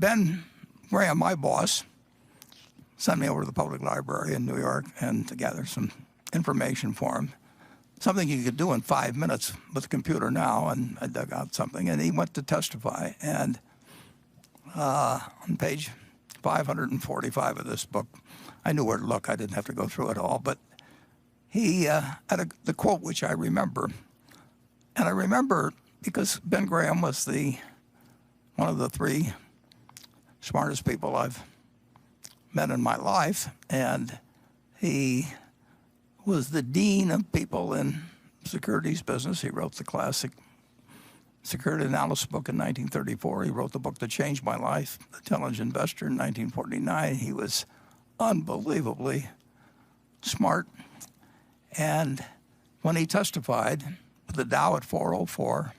Ben Graham, my boss, sent me over to the public library in New York and to gather some information for him. Something you could do in 5 minutes with a computer now, and I dug out something, and he went to testify. And on page 545 of this book, I knew where to look. I didn't have to go through it all, but he had the quote which I remember. And I remember because Ben Graham was one of the three smartest people I've met in my life, and he was the dean of people in securities business. He wrote the classic security analysis book in 1934. He wrote the book that changed my life, The Intelligent Investor, in 1949. He was unbelievably smart. And when he testified with the Dow at 404,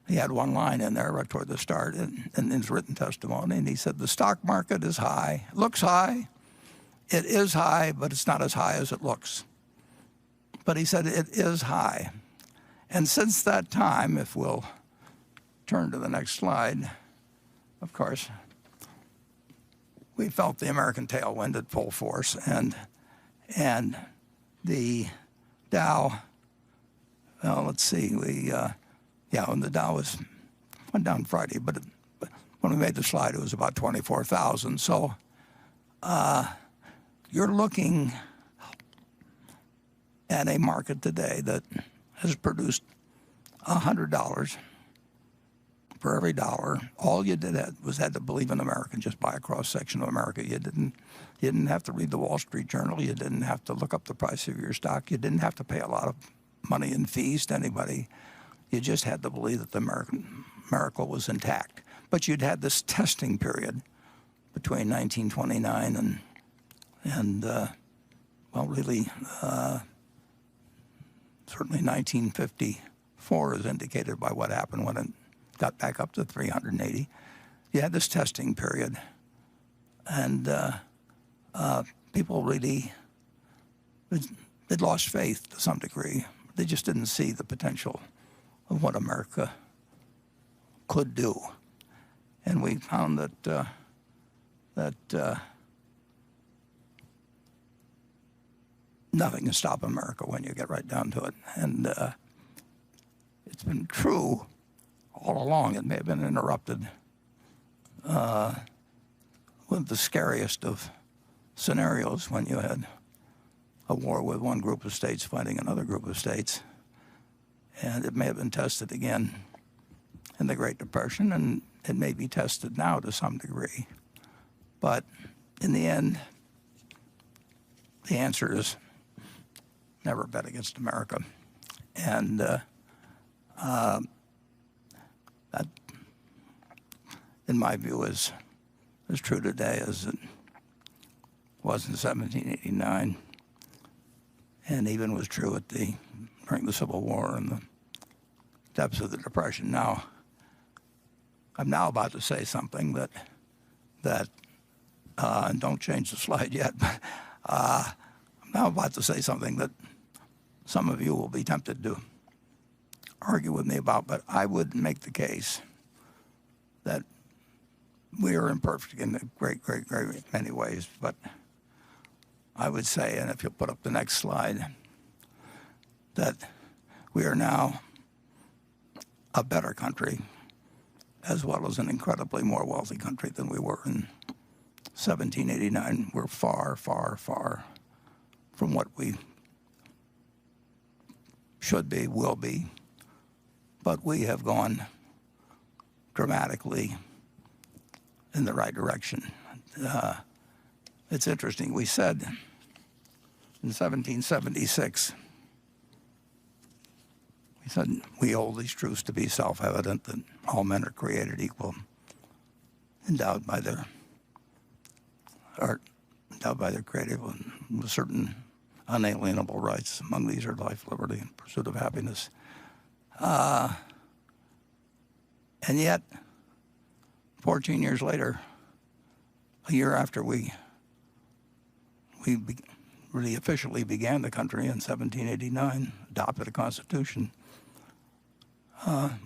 he had one line in there right toward the start in his written testimony, and he said, the stock market is high. It looks high. It is high, but it's not as high as it looks. But he said it is high. And since that time, if we'll turn to the next slide, of course, we felt the American tailwind at full force, and the Dow, well, let's see, when the Dow went down Friday, but when we made the slide, it was about 24,000. So you're looking at a market today that has produced $100 for every dollar. All you did was had to believe in America and just buy a cross-section of America. You didn't have to read the Wall Street Journal. You didn't have to look up the price of your stock. You didn't have to pay a lot of money in fees to anybody. You just had to believe that the American miracle was intact. But you'd had this testing period between 1929 and really, certainly 1954 is indicated by what happened when it got back up to 380. You had this testing period, and people really, they'd lost faith to some degree. They just didn't see the potential of what America could do. And we found that nothing can stop America when you get right down to it. And it's been true all along. It may have been interrupted with the scariest of scenarios when you had a war with one group of states fighting another group of states. And it may have been tested again in the Great Depression, and it may be tested now to some degree. But in the end, the answer is never bet against America. And that, in my view, is as true today as it was in 1789, and even was true during the Civil War and the depths of the Depression. Now, I'm now about to say something that and don't change the slide yet, but I'm now about to say something that some of you will be tempted to argue with me about, but I would make the case that we are imperfect in a great many ways, but I would say, and if you'll put up the next slide, that we are now a better country as well as an incredibly more wealthy country than we were in 1789. We're far, far, far from what we should be, will be, but we have gone dramatically in the right direction. It's interesting. We said in 1776, we said we hold these truths to be self-evident, that all men are created equal, endowed by their creative with certain unalienable rights. Among these are life, liberty, and pursuit of happiness. And yet, 14 years later, a year after we really officially began the country in 1789, adopted a constitution,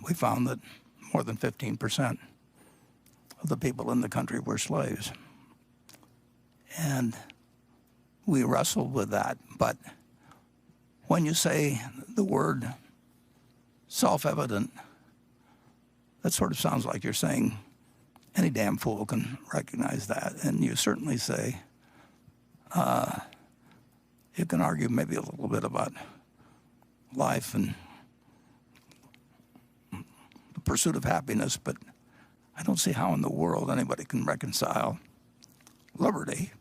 we found that more than 15% of the people in the country were slaves. And we wrestled with that. But when you say the word self-evident, that sort of sounds like you're saying any damn fool can recognize that. And you certainly say, you can argue maybe a little bit about life and the pursuit of happiness, but I don't see how in the world anybody can reconcile liberty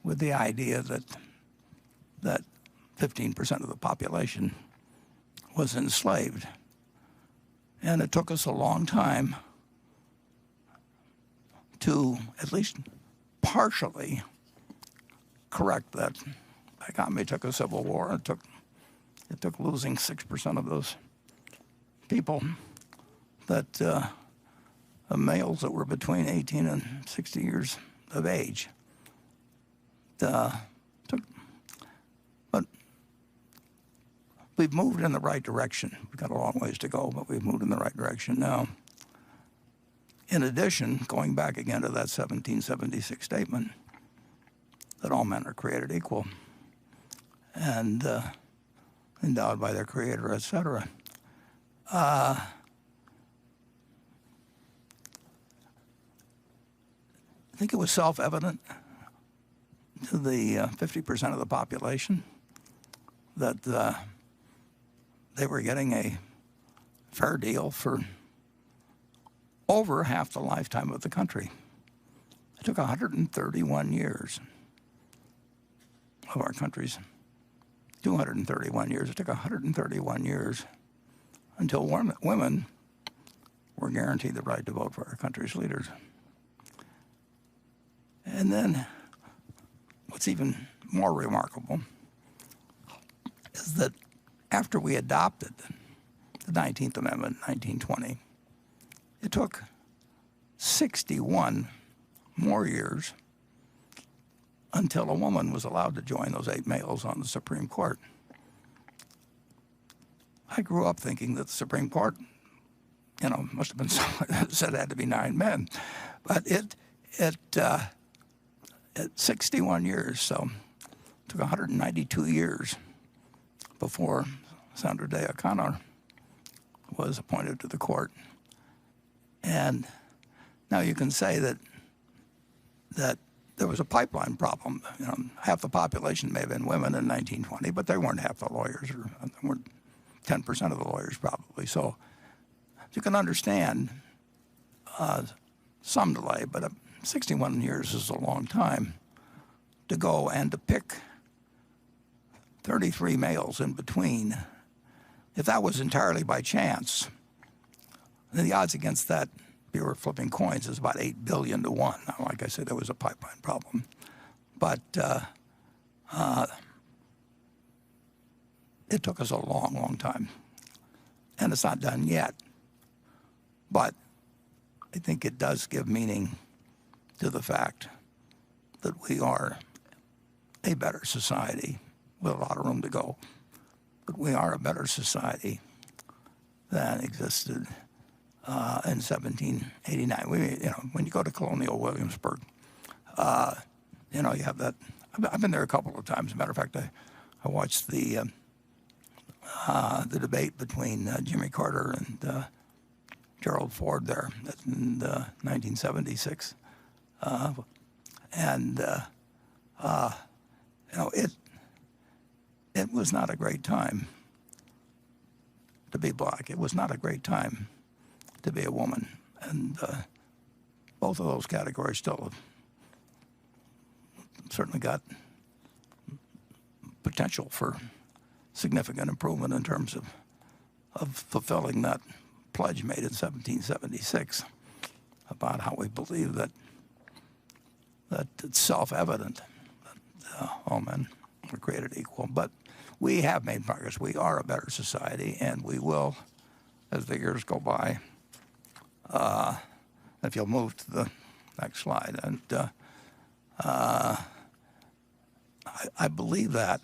with the idea that 15% of the population was enslaved. And it took us a long time to at least partially correct that dichotomy. It took a civil war. It took losing 6% of those people, that males that were between 18 and 60 years of age. But we've moved in the right direction. We've got a long ways to go, but we've moved in the right direction now. In addition, going back again to that 1776 statement that all men are created equal and endowed by their creator, etc. I think it was self-evident to the 50% of the population that they were getting a fair deal for over half the lifetime of the country. It took 131 years of our country's 231 years. It took 131 years until women were guaranteed the right to vote for our country's leaders. And then what's even more remarkable is that after we adopted the 19th Amendment in 1920, it took 61 more years until a woman was allowed to join those 8 males on the Supreme Court. I grew up thinking that the Supreme Court, must have been said it had to be 9 men, but it 61 years, so it took 192 years before Sandra Day O'Connor was appointed to the court. And now you can say that there was a pipeline problem. Half the population may have been women in 1920, but they weren't half the lawyers, or they weren't 10% of the lawyers probably. So you can understand some delay, but 61 years is a long time to go and to pick 33 males in between. If that was entirely by chance, then the odds against that, if you were flipping coins, is about 8 billion to 1. Now, like I said, there was a pipeline problem. But it took us a long, long time. And it's not done yet. But I think it does give meaning to the fact that we are a better society with a lot of room to go. But we are a better society than existed in 1789. When you go to Colonial Williamsburg, you have that. I've been there a couple of times. As a matter of fact, I watched the debate between Jimmy Carter and Gerald Ford there in 1976, it was not a great time to be black. It was not a great time to be a woman, and both of those categories still have certainly got potential for significant improvement in terms of fulfilling that pledge made in 1776 about how we believe that it's self-evident that all men are created equal. But we have made progress. We are a better society, and we will, as the years go by. If you'll move to the next slide. And I believe that,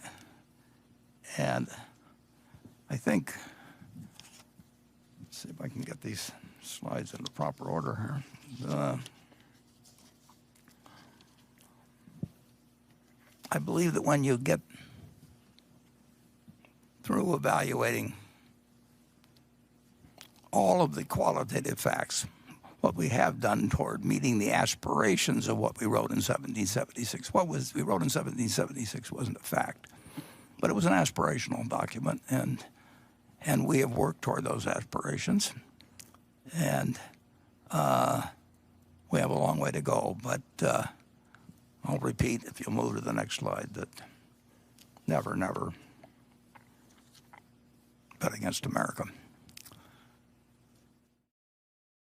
and I think, let's see if I can get these slides in the proper order here. I believe that when you get through evaluating all of the qualitative facts, what we have done toward meeting the aspirations of what we wrote in 1776. What we wrote in 1776 wasn't a fact, but it was an aspirational document, and we have worked toward those aspirations, and we have a long way to go. But I'll repeat, if you'll move to the next slide, that never, never bet against America.